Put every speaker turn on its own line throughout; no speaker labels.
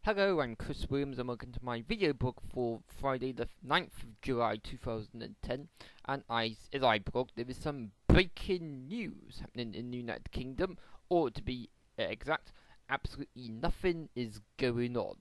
Hello, I'm Chris Williams and welcome to my video blog for Friday the 9th of July 2010. And as I blog, there is some breaking news happening in the United Kingdom, or to be exact, absolutely nothing is going on.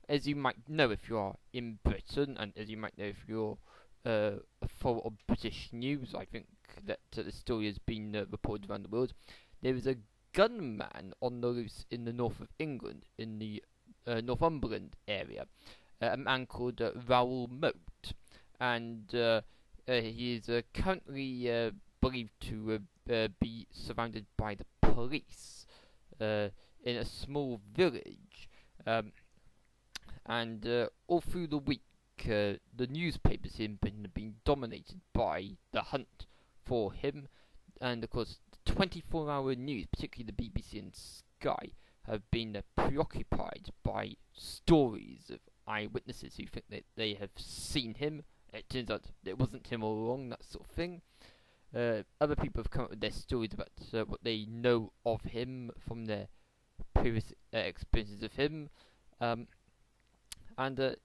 As you might know if you are in Britain, and as you might know if you're a follower of British news, I think that the story has been reported around the world. There is a gunman on the loose in the north of England, in the Northumberland area, a man called Raoul Moat, and he is currently believed to be surrounded by the police in a small village, and all through the week the newspapers in Britain have been dominated by the hunt for him, and of course the 24-hour news, particularly the BBC and Sky, have been preoccupied by stories of eyewitnesses who think that they have seen him. It turns out it wasn't him all along, that sort of thing. Other people have come up with their stories about what they know of him from their previous experiences of him. And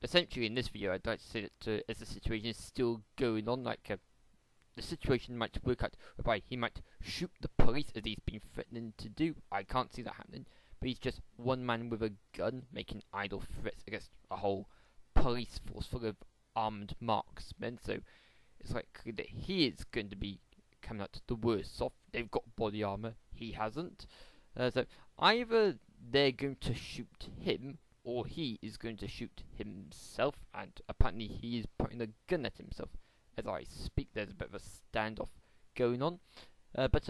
essentially in this video I'd like to say that as the situation is still going on, the situation might work out whereby he might shoot the police as he's been threatening to do. I can't see that happening, but he's just one man with a gun making idle threats against a whole police force full of armed marksmen. So it's likely that he is going to be coming out the worst off. They've got body armor, he hasn't. So either they're going to shoot him, or he is going to shoot himself, and apparently he is pointing a gun at himself. As I speak, there's a bit of a standoff going on, but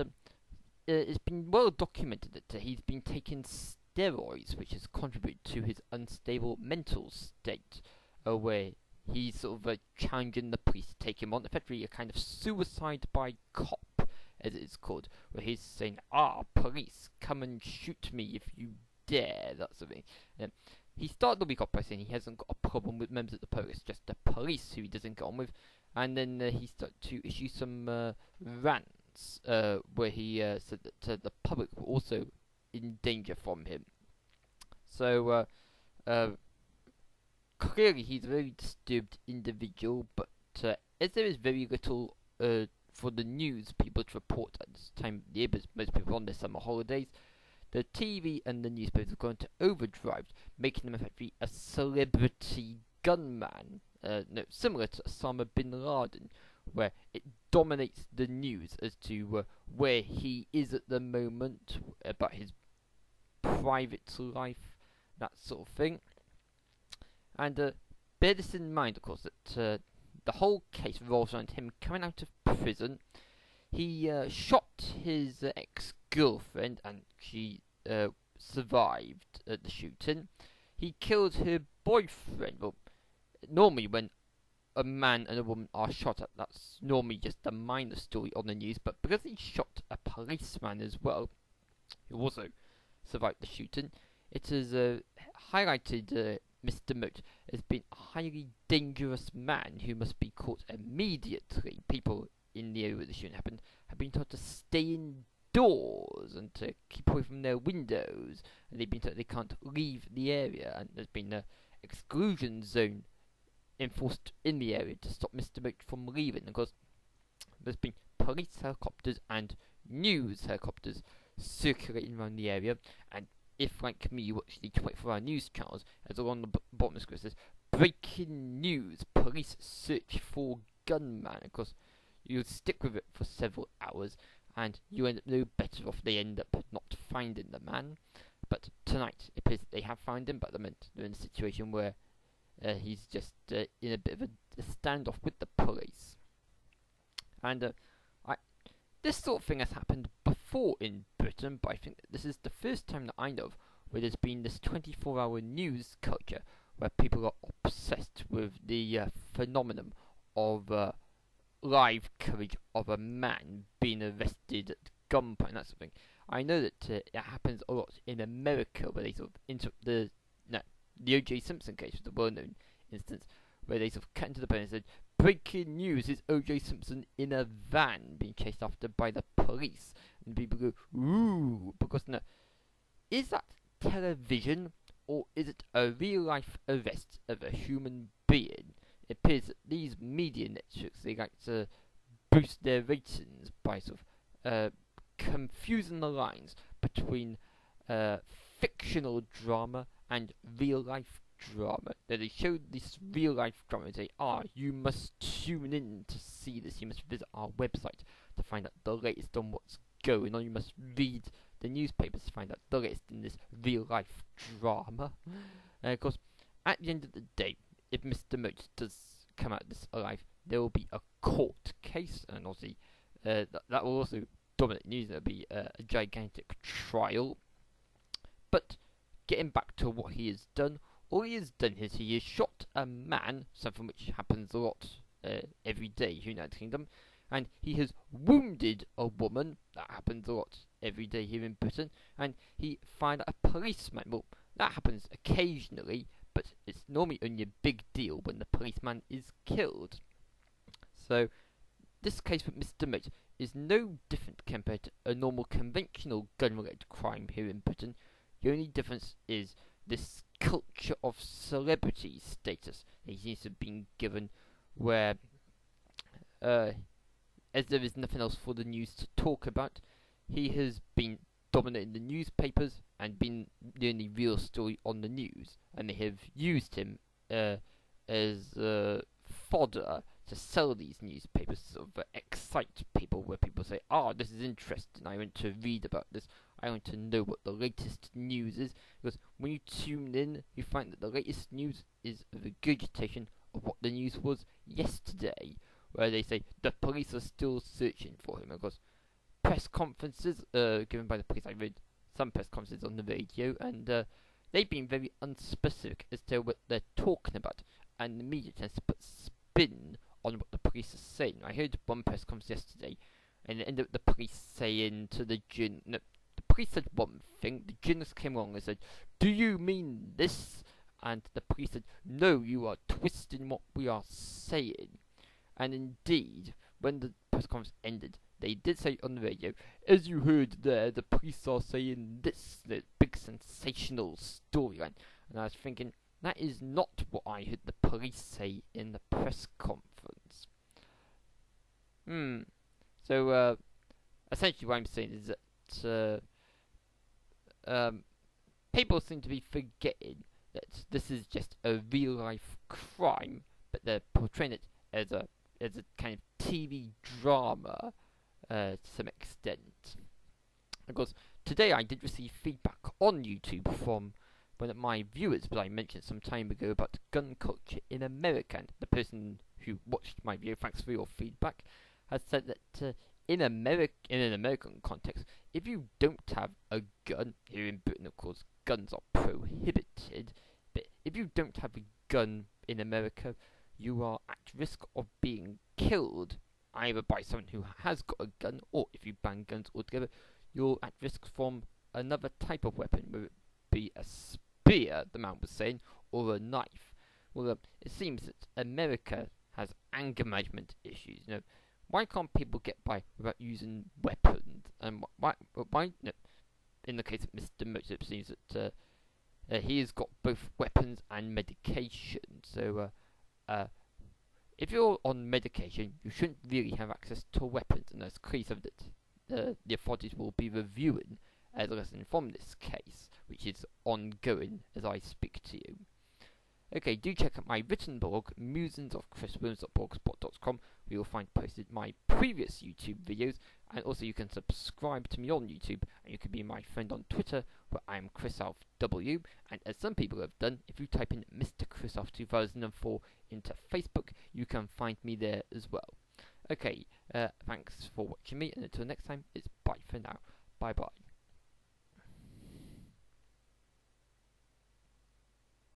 it's been well documented that he's been taking steroids, which has contributed to his unstable mental state, where he's sort of challenging the police to take him on, effectively a kind of suicide by cop, as it is called, where he's saying, police, come and shoot me if you dare, that sort of thing. He started the week off by saying he hasn't got a problem with members of the police, just the police who he doesn't get on with. And then he started to issue some rants where he said that the public were also in danger from him. So clearly he's a very disturbed individual, but as there is very little for the news people to report at this time of year, because most people are on their summer holidays, the TV and the newspapers have gone to overdrive, making him effectively a celebrity gunman. Similar to Osama bin Laden, where it dominates the news as to where he is at the moment, about his private life, that sort of thing. And bear this in mind, of course, that the whole case revolves around him coming out of prison. He shot his ex-girlfriend, and she survived the shooting. He killed her boyfriend. Well, normally when a man and a woman are shot at, that's normally just a minor story on the news, but because he shot a policeman as well, who also survived the shooting, it has highlighted Mr. Moat as being a highly dangerous man who must be caught immediately. People in the area where the shooting happened have been told to stay indoors and to keep away from their windows, and they've been told they can't leave the area, and there's been an exclusion zone enforced in the area to stop Mr. Moat from leaving. Of course, there's been police helicopters and news helicopters circulating around the area, and if, like me, you watch the 24-hour news channels, as along the bottom of the screen says, breaking news, police search for gunman. Of course, you'll stick with it for several hours, and you end up no better off. They end up not finding the man. But tonight, it appears that they have found him, but at the moment, they're in a situation where he's just in a bit of a standoff with the police. And this sort of thing has happened before in Britain, but I think that this is the first time that I know of where there's been this 24-hour news culture where people are obsessed with the phenomenon of live coverage of a man being arrested at gunpoint, that sort of thing. I know that it happens a lot in America, where they sort of the O.J. Simpson case was the well-known instance, where they sort of cut into the pen and said, breaking news is O.J. Simpson in a van being chased after by the police. And people go, ooh, because is that television or is it a real-life arrest of a human being? It appears that these media networks, they like to boost their ratings by sort of confusing the lines between fictional drama and real-life drama. Now, they showed this real-life drama and say, you must tune in to see this. You must visit our website to find out the latest on what's going on. You must read the newspapers to find out the latest in this real-life drama. And of course, at the end of the day, if Mr. Moat does come out of this alive, there will be a court case, and obviously that will also dominate news. There will be a gigantic trial. But getting back to what he has done, all he has done is he has shot a man, something which happens a lot every day here in the United Kingdom, and he has wounded a woman, that happens a lot every day here in Britain, and he fired at a policeman. Well, that happens occasionally, but it's normally only a big deal when the policeman is killed. So, this case with Mr. Moat is no different compared to a normal conventional gun-related crime here in Britain. The only difference is this culture of celebrity status he seems to have been given, where, as there is nothing else for the news to talk about, he has been dominating the newspapers and been the only real story on the news, and they have used him as fodder to sell these newspapers, to sort of excite people, where people say, this is interesting, I want to read about this, I want to know what the latest news is, because when you tune in, you find that the latest news is a regurgitation of what the news was yesterday, where they say the police are still searching for him. Of course, press conferences given by the police, I read some press conferences on the radio, and they've been very unspecific as to what they're talking about, and the media tends to put spin on what the police are saying. I heard one press conference yesterday, and it ended up the police saying to the the police said one thing, the journalist came along and said, "Do you mean this?" And the police said, "No, you are twisting what we are saying." And indeed, when the press conference ended, they did say on the radio, "As you heard there, the police are saying this, the big sensational storyline." And I was thinking, that is not what I heard the police say in the press conference. So, essentially what I'm saying is that people seem to be forgetting that this is just a real-life crime, but they're portraying it as a kind of TV drama to some extent. Of course, today I did receive feedback on YouTube from one of my viewers, but I mentioned some time ago about gun culture in America, and the person who watched my video, thanks for your feedback, has said that in an American context, if you don't have a gun, here in Britain of course guns are prohibited, but if you don't have a gun in America, you are at risk of being killed, either by someone who has got a gun, or if you ban guns altogether, you're at risk from another type of weapon, whether it be a spear, the man was saying, or a knife. Well, it seems that America has anger management issues. Why can't people get by without using weapons? And why no, in the case of Mr. Moat, it seems that he has got both weapons and medication. So, if you're on medication, you shouldn't really have access to weapons, and that's clearly something that the authorities will be reviewing as a lesson from this case, which is ongoing as I speak to you. Okay, do check out my written blog, musingofchriswilliams.blogspot.com, where you'll find posted my previous YouTube videos, and also you can subscribe to me on YouTube, and you can be my friend on Twitter, where I am ChrisAlfW, and as some people have done, if you type in Mr. ChrisAlf 2004 into Facebook, you can find me there as well. Okay, thanks for watching me, and until next time, it's bye for now. Bye bye.